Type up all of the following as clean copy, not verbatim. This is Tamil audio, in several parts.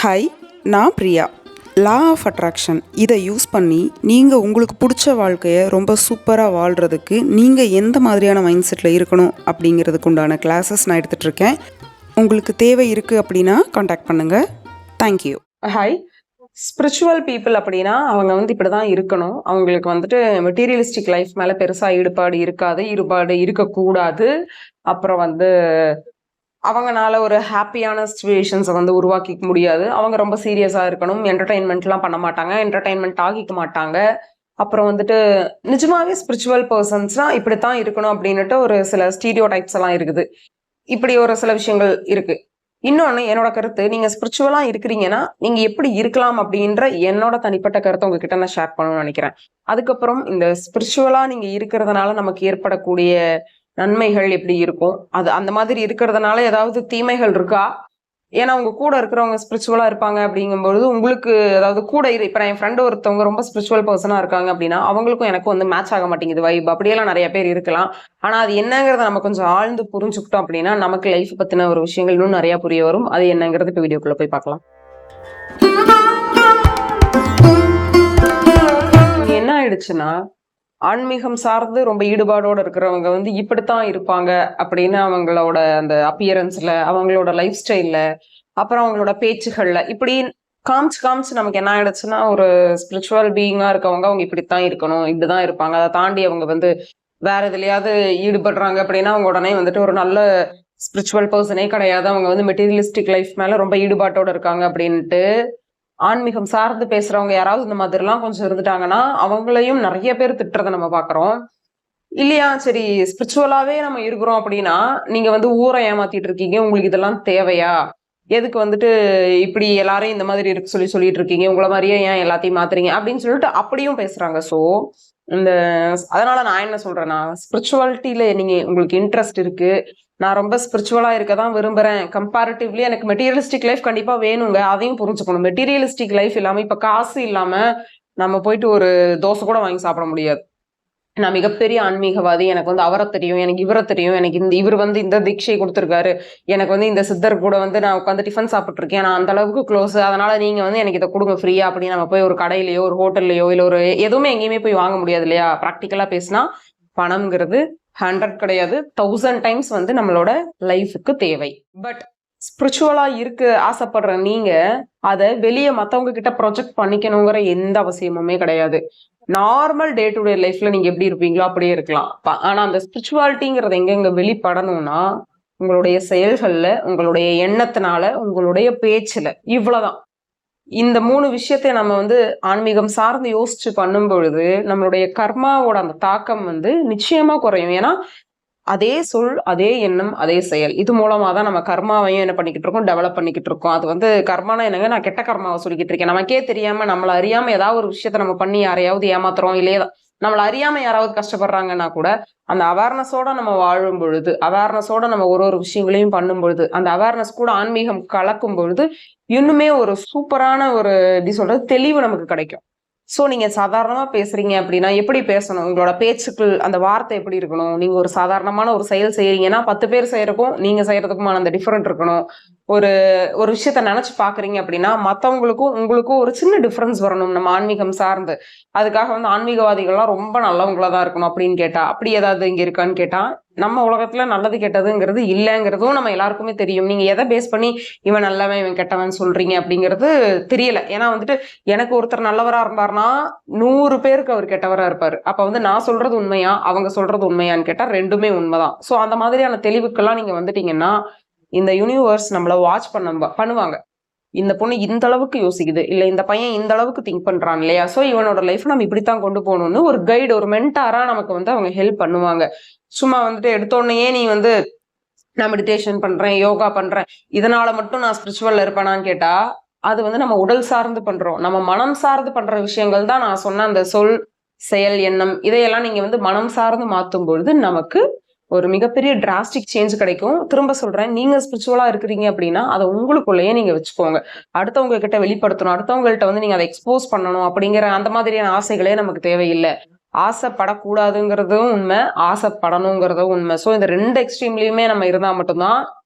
ஹாய், நான் பிரியா. லா ஆஃப் அட்ராக்ஷன் இதை யூஸ் பண்ணி நீங்கள் உங்களுக்கு பிடிச்ச வாழ்க்கையை ரொம்ப சூப்பராக வாழ்கிறதுக்கு நீங்கள் எந்த மாதிரியான மைண்ட் செட்டில் இருக்கணும் அப்படிங்கிறதுக்கு உண்டான கிளாஸஸ் நான் எடுத்துகிட்ருக்கேன். உங்களுக்கு தேவை இருக்குது அப்படின்னா காண்டாக்ட் பண்ணுங்கள். தேங்க்யூ. ஹாய், ஸ்பிரிச்சுவல் பீப்புள் அப்படின்னா அவங்க இப்படி தான் இருக்கணும். அவங்களுக்கு மெட்டீரியலிஸ்டிக் லைஃப் மேலே பெருசாக ஈடுபாடு இருக்கக்கூடாது. அப்புறம் அவங்கனால ஒரு ஹாப்பியான சுச்சுவேஷன்ஸை உருவாக்கிக்க முடியாது. அவங்க ரொம்ப சீரியஸாக இருக்கணும். என்டர்டெயின்மெண்ட்லாம் பண்ண மாட்டாங்க, என்டர்டெயின்மெண்ட் ஆகிக்க மாட்டாங்க. அப்புறம் நிஜமாவே ஸ்பிரிச்சுவல் பர்சன்ஸ்னால் இப்படித்தான் இருக்கணும் அப்படின்னுட்டு ஒரு சில ஸ்டீரியோ டைப்ஸ் எல்லாம் இருக்குது. இப்படி ஒரு சில விஷயங்கள் இருக்கு. இன்னொன்று என்னோட கருத்து, நீங்கள் ஸ்பிரிச்சுவலாக இருக்கிறீங்கன்னா நீங்கள் எப்படி இருக்கலாம் அப்படின்ற என்னோட தனிப்பட்ட கருத்தை உங்ககிட்ட நான் ஷேர் பண்ணணும்னு நினைக்கிறேன். அதுக்கப்புறம் இந்த ஸ்பிரிச்சுவலாக நீங்கள் இருக்கிறதுனால நமக்கு ஏற்படக்கூடிய நன்மைகள் எப்படி இருக்கும், அது அந்த மாதிரி இருக்கிறதுனால ஏதாவது தீமைகள் இருக்கா? ஏன்னா உங்க கூட இருக்கிறவங்க ஸ்பிரிச்சுவலா இருப்பாங்க அப்படிங்கும்போது உங்களுக்கு அதாவது கூட இப்ப என் ஃப்ரெண்டு ஒருத்தவங்க ரொம்ப ஸ்பிரிச்சுவல் பர்சனா இருக்காங்க அப்படின்னா அவங்களுக்கும் எனக்கும் மேட்ச் ஆக மாட்டேங்குது வைப். அப்படியெல்லாம் நிறைய பேர் இருக்கலாம். ஆனா அது என்னங்கிறத நம்ம கொஞ்சம் ஆழ்ந்து புரிஞ்சுக்கிட்டோம் அப்படின்னா நமக்கு லைஃப் பத்தின ஒரு விஷயங்கள் இன்னும் நிறைய புரிய வரும். அது என்னங்கிறது இப்ப வீடியோக்குள்ள போய் பார்க்கலாம். என்ன ஆயிடுச்சுன்னா, ஆன்மீகம் சார்ந்து ரொம்ப ஈடுபாடோட இருக்கிறவங்க இப்படித்தான் இருப்பாங்க அப்படின்னு அவங்களோட அந்த அப்பியரன்ஸ்ல, அவங்களோட லைஃப் ஸ்டைல்ல, அப்புறம் அவங்களோட பேச்சுகள்ல இப்படி காமிச்சு நமக்கு என்ன ஆயிடுச்சுன்னா, ஒரு ஸ்பிரிச்சுவல் பீயிங்கா இருக்கவங்க அவங்க இப்படித்தான் இருக்கணும், இப்படிதான் இருப்பாங்க. அதை தாண்டி அவங்க வேற எதுலயாவது ஈடுபடுறாங்க அப்படின்னா அவங்க உடனே ஒரு நல்ல ஸ்பிரிச்சுவல் பர்சனே கிடையாது. அவங்க மெட்டீரியலிஸ்டிக் லைஃப் மேல ரொம்ப ஈடுபாட்டோட இருக்காங்க அப்படின்ட்டு ஆன்மீகம் சார்ந்து பேசுறவங்க யாராவது இந்த மாதிரிலாம் கொஞ்சம் இருந்துட்டாங்கன்னா அவங்களையும் நிறைய பேர் திட்டுறதை நம்ம பாக்குறோம். இல்லையா, சரி ஸ்பிரிச்சுவலாவே நம்ம இருக்கிறோம் அப்படின்னா நீங்க ஊரை ஏமாத்திட்டு இருக்கீங்க, உங்களுக்கு இதெல்லாம் தேவையா? எதுக்கு இப்படி எல்லாரையும் இந்த மாதிரி இருக்கு சொல்லிட்டு இருக்கீங்க, உங்களை மாதிரியே ஏன் எல்லாத்தையும் மாத்துறீங்க அப்படின்னு சொல்லிட்டு அப்படியும் பேசுறாங்க. ஸோ இந்த அதனால நான் என்ன சொல்றேன்னா, ஸ்பிரிச்சுவாலிட்டியில நீங்க உங்களுக்கு இன்ட்ரெஸ்ட் இருக்கு, நான் ரொம்ப ஸ்பிரிச்சுவலா இருக்க தான் விரும்புறேன், கம்பேரிட்டிவ்லி எனக்கு மெட்டீரியலிஸ்டிக் லைஃப் கண்டிப்பா வேணுங்க, அதையும் புரிஞ்சுக்கணும். மெட்டீரியலிஸ்டிக் லைஃப் இல்லாம இப்ப காசு இல்லாம நம்ம போயிட்டு ஒரு தோசை கூட வாங்கி சாப்பிட முடியாது. நான் மிகப்பெரிய ஆன்மீகவாதி, எனக்கு அவரை தெரியும், எனக்கு இவரை தெரியும், எனக்கு இவர் இந்த தீட்சை கொடுத்துருக்காரு, எனக்கு இந்த சித்தர் கூட நான் உட்காந்து டிஃபன் சாப்பிட்டு இருக்கேன், நான் அந்த அளவுக்கு க்ளோஸ், அதனால நீங்க எனக்கு இதை கொடுங்க ஃப்ரீயா அப்படின்னு நம்ம போய் ஒரு கடையிலயோ ஒரு ஹோட்டல்லையோ இல்லை ஒரு எதுவுமே எங்கேயுமே போய் வாங்க முடியாது இல்லையா? ப்ராக்டிக்கலா பேசினா பணம்ங்கிறது 100 கிடையாது, 1000 டைம்ஸ் நம்மளோட லைஃபுக்கு தேவை. பட் ஸ்பிரிச்சுவலா ஆசைப்படுற நீங்க அதை வெளியே மத்தவங்க கிட்ட ப்ரொஜெக்ட் பண்ணிக்கணுங்கிற எந்த அவசியமுமே கிடையாது. நார்மல் டே டு டே லைஃப்ல நீங்க எப்படி இருப்பீங்களோ அப்படியே இருக்கலாம். ஆனா அந்த ஸ்பிரிச்சுவாலிட்டிங்கிறது எங்க வெளிப்படணும்னா உங்களுடைய செயல்கள்ல, உங்களுடைய எண்ணத்தினால, உங்களுடைய பேச்சுல, இவ்வளவுதான். இந்த 3 விஷயத்தை நம்ம ஆன்மீகம் சார்ந்து யோசிச்சு பண்ணும் பொழுது நம்மளுடைய கர்மாவோட அந்த தாக்கம் நிச்சயமா குறையும். ஏன்னா அதே சொல், அதே எண்ணம், அதே செயல், இது மூலமா தான் நம்ம கர்மாவையும் என்ன பண்ணிக்கிட்டு இருக்கோம், டெவலப் பண்ணிக்கிட்டு இருக்கோம். அது கர்மானா என்னங்க, நான் கெட்ட கர்மாவை சொல்லிக்கிட்டு இருக்கேன். நமக்கே தெரியாம நம்மள அறியாம ஏதாவது ஒரு விஷயத்த நம்ம பண்ணி யாரையாவது ஏமாத்துறோம், இல்லையா நம்மள அறியாம யாராவது கஷ்டப்படுறாங்கன்னா கூட அந்த அவேர்னஸோட நம்ம வாழும் பொழுது, அவேர்னஸோட நம்ம ஒரு விஷயங்களையும் பண்ணும் பொழுது, அந்த அவேர்னஸ் கூட ஆன்மீகம் கலக்கும் பொழுது இன்னுமே ஒரு சூப்பரான ஒரு எப்படி சொல்றது தெளிவு நமக்கு கிடைக்கும். ஸோ நீங்க சாதாரணமா பேசுறீங்க அப்படின்னா எப்படி பேசணும், உங்களோட பேச்சுக்கள் அந்த வார்த்தை எப்படி இருக்கணும், நீங்க ஒரு சாதாரணமான ஒரு செயல் செய்யறீங்கன்னா 10 பேர் செய்யறதுக்கும் நீங்க செய்யறதுக்குமான அந்த டிஃபரெண்ட் இருக்கணும். ஒரு ஒரு விஷயத்த நினைச்சு பாக்குறீங்க அப்படின்னா மற்றவங்களுக்கும் உங்களுக்கும் ஒரு சின்ன டிஃபரன்ஸ் வரணும் நம்ம ஆன்மீகம் சார்ந்து. அதுக்காக ஆன்மீகவாதிகள்லாம் ரொம்ப நல்லவங்களா தான் இருக்கணும் அப்படின்னு கேட்டா அப்படி ஏதாவது இங்க இருக்கான்னு கேட்டா நம்ம உலகத்துல நல்லது கெட்டதுங்கிறது இல்லைங்கிறதும் நம்ம எல்லாருக்குமே தெரியும். நீங்க எதை பேஸ் பண்ணி இவன் நல்லவன் இவன் கெட்டவன் சொல்றீங்க அப்படிங்கிறது தெரியல. ஏன்னா எனக்கு ஒருத்தர் நல்லவரா இருந்தாருன்னா 100 பேருக்கு அவர் கெட்டவரா இருப்பாரு. அப்ப நான் சொல்றது உண்மையா அவங்க சொல்றது உண்மையான்னு கேட்டா ரெண்டுமே உண்மைதான். ஸோ அந்த மாதிரியான தெளிவுக்கெல்லாம் நீங்க வந்துட்டீங்கன்னா இந்த யூனிவர்ஸ் நம்மள வாட்ச் பண்ணுவாங்க. இந்த பொண்ணு இந்த அளவுக்கு யோசிக்குது, இல்ல இந்த பையன் இந்த அளவுக்கு திங்க் பண்றான் இல்லையா, சோ இவனோட லைஃப் நம்ம இப்படித்தான் கொண்டு போகணும்னு ஒரு கைடு, ஒரு மென்டாரா நமக்கு அவங்க ஹெல்ப் பண்ணுவாங்க. சும்மா எடுத்தோடனே நீ நான் மெடிடேஷன் பண்றேன், யோகா பண்றேன், இதனால மட்டும் நான் ஸ்பிரிச்சுவல்ல இருப்பேனான்னு கேட்டா அது நம்ம உடல் சார்ந்து பண்றோம். நம்ம மனம் சார்ந்து பண்ற விஷயங்கள் தான் நான் சொன்ன அந்த சொல், செயல், எண்ணம், இதையெல்லாம் நீங்க மனம் சார்ந்து மாத்தும் பொழுது நமக்கு ஒரு மிகப்பெரிய டிராஸ்டிக் சேஞ்ச் கிடைக்கும். திரும்ப சொல்றேன், நீங்க ஸ்பிரிச்சுவலா இருக்கிறீங்க அப்படின்னா அதை உங்களுக்குள்ளேயே நீங்க வச்சுக்கோங்க. அடுத்தவங்க கிட்ட வெளிப்படுத்தணும், அடுத்தவங்கள்ட்ட நீங்க அதை எக்ஸ்போஸ் பண்ணணும் அப்படிங்கிற அந்த மாதிரியான ஆசைகளே நமக்கு தேவையில்லை. ஆசைப்படக்கூடாதுங்கிறதும் உண்மை, ஆசைப்படணுங்கிறதும் உண்மை. ஸோ இந்த 2 எக்ஸ்ட்ரீம்லயுமே நம்ம இருந்தா மட்டும்தான்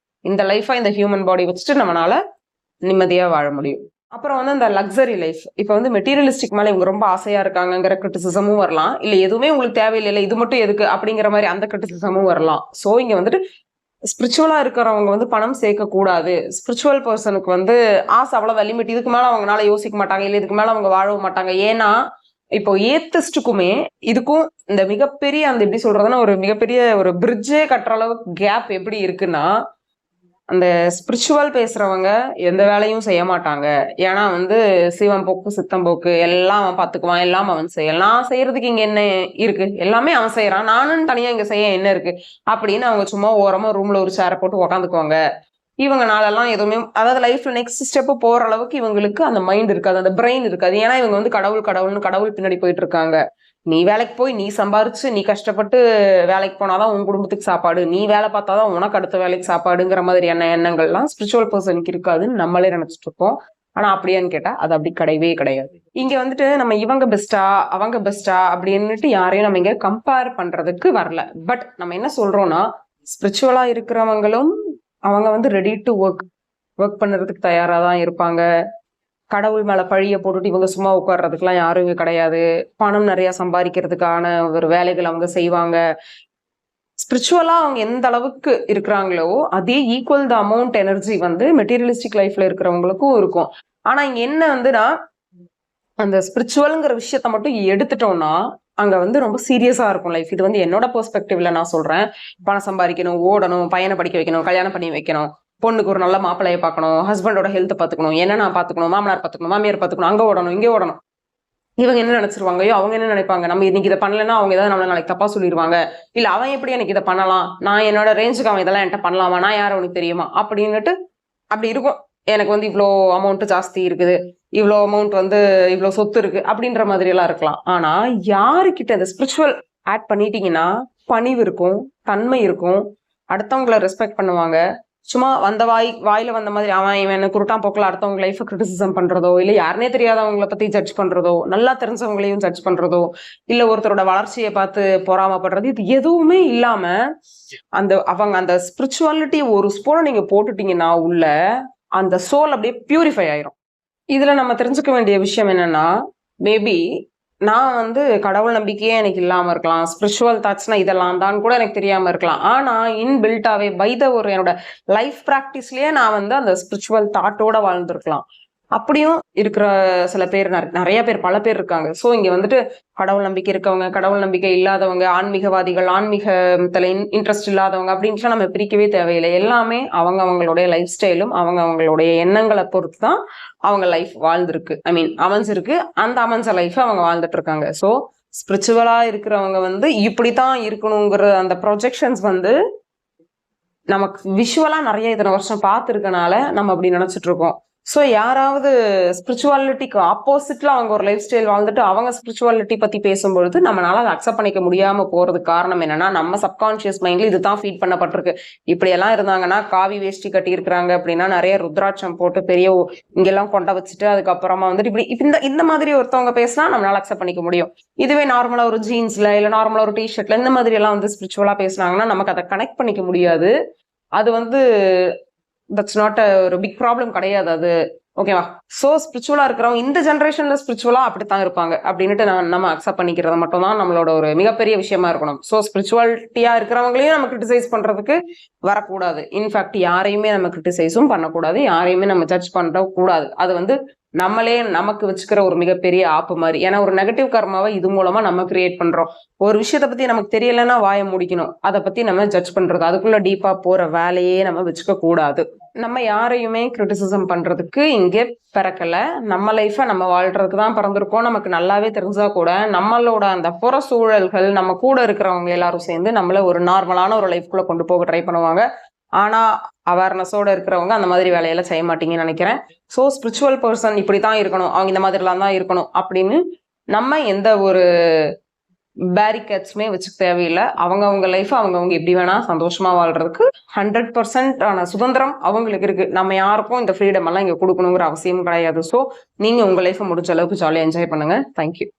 இந்த லைஃபை இந்த ஹியூமன் பாடி வச்சுட்டு நம்மளால நிம்மதியா வாழ முடியும். அப்புறம் வந்து அந்த லக்ஸரி லைஃப், இப்போ வந்து மெட்டீரியலிஸ்டிக் மேல இவங்க ரொம்ப ஆசையா இருக்காங்கங்கிற கிரிட்டிசிசமும் வரலாம். இல்ல எதுவுமே உங்களுக்கு தேவையில்லை, இது மட்டும் எதுக்கு அப்படிங்கிற மாதிரி அந்த கிரிட்டிசிசமும் வரலாம். சோ இங்க வந்துட்டு ஸ்பிரிச்சுவலா இருக்கிறவங்க வந்து பணம் சேர்க்க கூடாது. ஸ்பிரிச்சுவல் பர்சனுக்கு வந்து ஆசை அவ்வளவுதான் லிமிட். இதுக்கு மேல அவங்களால யோசிக்க மாட்டாங்க, இல்ல இதுக்கு மேல அவங்க வாழவும் மாட்டாங்க. ஏன்னா இப்போ ஏத்திஸ்டுக்குமே இதுக்கும் இந்த மிகப்பெரிய அந்த எப்படி சொல்றதுன்னா ஒரு மிகப்பெரிய ஒரு பிரிட்ஜே கட்டுற அளவுக்கு கேப் எப்படி இருக்குன்னா, அந்த ஸ்பிரிச்சுவல் பேசுறவங்க எந்த வேலையும் செய்ய மாட்டாங்க. ஏன்னா வந்து சிவம் போக்கு சித்தம் போக்கு எல்லாம் அவன் பாத்துக்குவான், எல்லாம் அவன் செய்யலாம். நான் செய்யறதுக்கு இங்க என்ன இருக்கு, எல்லாமே அவன் செய்யறான், நானும் தனியா இங்க செய்ய என்ன இருக்கு அப்படின்னு அவங்க சும்மா ஓரமா ரூம்ல ஒரு சேரை போட்டு உக்காந்துக்குவாங்க. இவங்க நாளெல்லாம் எதுவுமே அதாவது லைஃப்ல நெக்ஸ்ட் ஸ்டெப் போற அளவுக்கு இவங்களுக்கு அந்த மைண்ட் இருக்காது, அந்த பிரெயின் இருக்காது. ஏன்னா இவங்க வந்து கடவுள் கடவுள்னு கடவுள் பின்னாடி போயிட்டு இருக்காங்க. நீ வேலைக்கு போய் நீ சம்பாரிச்சு நீ கஷ்டப்பட்டு வேலைக்கு போனாதான் உன் குடும்பத்துக்கு சாப்பாடு, நீ வேலை பார்த்தாதான் உனக்கு அடுத்த வேலைக்கு சாப்பாடுங்கிற மாதிரியான எண்ணங்கள்லாம் ஸ்பிரிச்சுவல் பர்சனுக்கு இருக்காதுன்னு நம்மளே நினைச்சிட்டு இருப்போம். ஆனா அப்படியான்னு கேட்டா அது அப்படி கிடையவே கிடையாது. இங்க வந்துட்டு நம்ம இவங்க பெஸ்டா அவங்க பெஸ்டா அப்படின்னுட்டு யாரையும் நம்ம இங்க கம்பேர் பண்றதுக்கு வரல. பட் நம்ம என்ன சொல்றோம்னா, ஸ்பிரிச்சுவலா இருக்கிறவங்களும் அவங்க வந்து ரெடி டு ஒர்க் பண்றதுக்கு தயாரா தான் இருப்பாங்க. கடவுள் மேல பழிய போட்டுட்டு இவங்க சும்மா உட்கார்றதுக்குலாம் யாரும் இங்க கிடையாது. பணம் நிறைய சம்பாதிக்கிறதுக்கான ஒரு வேலைகள் அவங்க செய்வாங்க. ஸ்பிரிச்சுவலா அவங்க எந்த அளவுக்கு இருக்கிறாங்களோ அதே ஈக்குவல் த அமௌண்ட் எனர்ஜி வந்து மெட்டீரியலிஸ்டிக் லைஃப்ல இருக்கிறவங்களுக்கும் இருக்கும். ஆனா இங்க என்ன வந்துன்னா, அந்த ஸ்பிரிச்சுவல்ங்கிற விஷயத்த மட்டும் எடுத்துட்டோம்னா அங்க வந்து ரொம்ப சீரியஸா இருக்கும் லைஃப். இது வந்து என்னோட பெர்ஸ்பெக்டிவ்ல நான் சொல்றேன். பணம் சம்பாதிக்கணும், ஓடணும், பையனை படிக்க வைக்கணும், கல்யாணம் பண்ணி வைக்கணும், பொண்ணுக்கு ஒரு நல்ல மாப்பிள்ளைய பார்க்கணும், ஹஸ்பண்டோட ஹெல்த் பாத்துக்கணும், என்ன நான் பாத்துக்கணும், மாமனார் பாத்துக்கணும், மாமியார் பாத்துக்கணும், அங்க ஓடணும் இங்கே ஓடணும். இவங்க என்ன நினைச்சிருவாங்க, ஐயோ அவங்க என்ன நினைப்பாங்க, நம்ம இன்னைக்கு இதை பண்ணலன்னா அவங்க ஏதாவது நம்மள நாளைக்கு தப்பா சொல்லிடுவாங்க, இல்ல அவன் எப்படி எனக்கு இதை பண்ணலாம், நான் என்னோட ரேஞ்சுக்கு அவன் இதெல்லாம் என்கிட்ட பண்ணலாமா, நான் யாரும் உனக்கு தெரியுமா அப்படின்னுட்டு அப்படி இருக்கும். எனக்கு வந்து இவ்வளோ அமௌண்ட் ஜாஸ்தி இருக்குது, இவ்வளோ அமௌண்ட் வந்து இவ்வளோ சொத்து இருக்கு அப்படின்ற மாதிரி எல்லாம் இருக்கலாம். ஆனா யாருக்கிட்ட இந்த ஸ்பிரிச்சுவல் ஆட் பண்ணிட்டீங்கன்னா பணிவு இருக்கும், தன்மை இருக்கும், அடுத்தவங்களை ரெஸ்பெக்ட் பண்ணுவாங்க. சும்மா வந்த வாயில வந்த மாதிரி அவன் இவன் குருட்டான் போக்கல அடுத்தவங்க லைஃப் கிரிட்டிசிசம் பண்றதோ, இல்ல யாருனே தெரியாதவங்களை பத்தி ஜட்ஜ் பண்றதோ, நல்லா தெரிஞ்சவங்களையும் ஜட்ஜ் பண்றதோ, இல்ல ஒருத்தரோட வளர்ச்சியை பார்த்து பொறாமப்படுறது, இது எதுவுமே இல்லாம அவங்க அந்த ஸ்பிரிச்சுவாலிட்டி ஒரு ஸ்பூனை நீங்க போட்டுட்டீங்கன்னா உள்ள அந்த சோல் அப்படியே பியூரிஃபை ஆயிரும். இதுல நம்ம தெரிஞ்சுக்க வேண்டிய விஷயம் என்னன்னா, மேபி நான் வந்து கடவுள் நம்பிக்கையே எனக்கு இல்லாம இருக்கலாம், ஸ்பிரிச்சுவல் தாட்ஸ்னா இதெல்லாம் தான் கூட எனக்கு தெரியாம இருக்கலாம். ஆனா இன்பில்ட்டாவே பை த ஒரு என்னோட லைஃப் பிராக்டிஸ்லயே நான் வந்து அந்த ஸ்பிரிச்சுவல் தாட்டோட வாழ்ந்துருக்கலாம். அப்படியும் இருக்கிற சில பேர் நிறைய பேர் பல பேர் இருக்காங்க. ஸோ இங்க வந்துட்டு கடவுள் நம்பிக்கை இருக்கவங்க, கடவுள் நம்பிக்கை இல்லாதவங்க, ஆன்மீகவாதிகள், ஆன்மீகத்துல இன்ட்ரெஸ்ட் இல்லாதவங்க அப்படின்ட்டு நம்ம பிரிக்கவே தேவையில்லை. எல்லாமே அவங்களுடைய லைஃப் ஸ்டைலும் அவங்களுடைய எண்ணங்களை பொறுத்து தான் அவங்க லைஃப் வாழ்ந்திருக்கு, ஐ மீன் அமைஞ்சிருக்கு. அந்த அமைஞ்ச லைஃப் அவங்க வாழ்ந்துட்டு இருக்காங்க. ஸோ ஸ்பிரிச்சுவலா இருக்கிறவங்க வந்து இப்படித்தான் இருக்கணுங்கிற அந்த ப்ரொஜெக்ஷன்ஸ் வந்து நமக்கு விஷுவலா நிறைய இத்தனை வருஷம் பார்த்துருக்கனால நம்ம அப்படி நினைச்சிட்டு இருக்கோம். ஸோ யாராவது ஸ்பிரிச்சுவாலிட்டிக்கு ஆப்போசிட்ல அவங்க ஒரு லைஃப் ஸ்டைல் வாழ்ந்துட்டு அவங்க ஸ்பிரிச்சுவாலிட்டி பத்தி பேசும்பொழுது நம்மளால அதை அக்செப்ட் பண்ணிக்க முடியாம போறதுக்கு காரணம் என்னன்னா, நம்ம சப்கான்சியஸ் மைண்ட்ல இதுதான் ஃபீட் பண்ணப்பட்டிருக்கு. இப்படி எல்லாம் இருந்தாங்கன்னா காவி வேஷ்டி கட்டி இருக்கிறாங்க அப்படின்னா நிறைய ருத்ராட்சம் போட்டு பெரிய இங்கெல்லாம் கொண்ட வச்சுட்டு அதுக்கப்புறமா வந்துட்டு இப்படி இந்த மாதிரி ஒருத்தவங்க பேசினா நம்மளால அக்செப்ட் பண்ணிக்க முடியும். இதுவே நார்மலா ஒரு ஜீன்ஸ்ல இல்ல நார்மலா ஒரு டிஷர்ட்ல இந்த மாதிரி எல்லாம் வந்து ஸ்பிரிச்சுவலா பேசினாங்கன்னா நமக்கு அதை கனெக்ட் பண்ணிக்க முடியாது. அது வந்து தட்ஸ் நாட் ஒரு பிக் ப்ராப்ளம் கிடையாது அது, ஓகேவா? ஸோ ஸ்பிரிச்சுவலா இருக்கிறவங்க இந்த ஜென்ரேஷன்ல ஸ்பிரிச்சுவலா அப்படித்தான் இருப்பாங்க அப்படின்னுட்டு நம்ம அக்செப்ட் பண்ணிக்கிறது மட்டும் தான் நம்மளோட ஒரு மிகப்பெரிய விஷயமா இருக்கணும். ஸோ ஸ்பிரிச்சுவாலிட்டியா இருக்கிறவங்களையும் நம்ம கிரிட்டிசைஸ் பண்றதுக்கு வரக்கூடாது. இன்ஃபேக்ட் யாரையுமே நம்ம கிரிட்டிசைஸும் பண்ணக்கூடாது, யாரையுமே நம்ம ஜட்ஜ் பண்ண கூடாது. அது வந்து நம்மளே நமக்கு வச்சுக்கிற ஒரு மிகப்பெரிய ஆப்பு மாதிரி. ஏன்னா ஒரு நெகட்டிவ் கர்மாவை இது மூலமா நம்ம கிரியேட் பண்றோம். ஒரு விஷயத்த பத்தி நமக்கு தெரியலன்னா வாயை முடிக்கணும், அதை பத்தி நம்ம ஜட்ஜ் பண்றது, அதுக்குள்ள டீப்பா போற வேலையே நம்ம வச்சுக்க கூடாது. நம்ம யாரையுமே கிரிட்டிசிசம் பண்றதுக்கு இங்கே பிறக்கல. நம்ம லைஃபை நம்ம வாழ்றதுக்கு தான் பிறந்திருக்கோம். நமக்கு நல்லாவே தெரிஞ்சா கூட நம்மளோட அந்த புற சூழல்கள், நம்ம கூட இருக்கிறவங்க எல்லாரும் சேர்ந்து நம்மள ஒரு நார்மலான ஒரு லைஃப்குள்ள கொண்டு போக ட்ரை பண்ணுவாங்க. ஆனா அவேர்னஸோட இருக்கிறவங்க அந்த மாதிரி வேலையெல்லாம் செய்ய மாட்டீங்கன்னு நினைக்கிறேன். ஸோ ஸ்பிரிச்சுவல் பர்சன் இப்படித்தான் இருக்கணும், அவங்க இந்த மாதிரிலாம் தான் இருக்கணும் அப்படின்னு நம்ம எந்த ஒரு பேரிகேட்ஸுமே வச்சுக்க தேவையில்லை. அவங்க லைஃப் அவங்க எப்படி வேணா சந்தோஷமா வாழ்றதுக்கு 100% ஆன சுதந்திரம் அவங்களுக்கு இருக்கு. நம்ம யாருக்கும் இந்த ஃப்ரீடம் எல்லாம் இங்க கொடுக்கணுங்கிற அவசியம் கிடையாது. ஸோ நீங்க உங்க லைஃபை முடிஞ்ச அளவுக்கு ஜாலியாக என்ஜாய் பண்ணுங்க. தேங்க்யூ.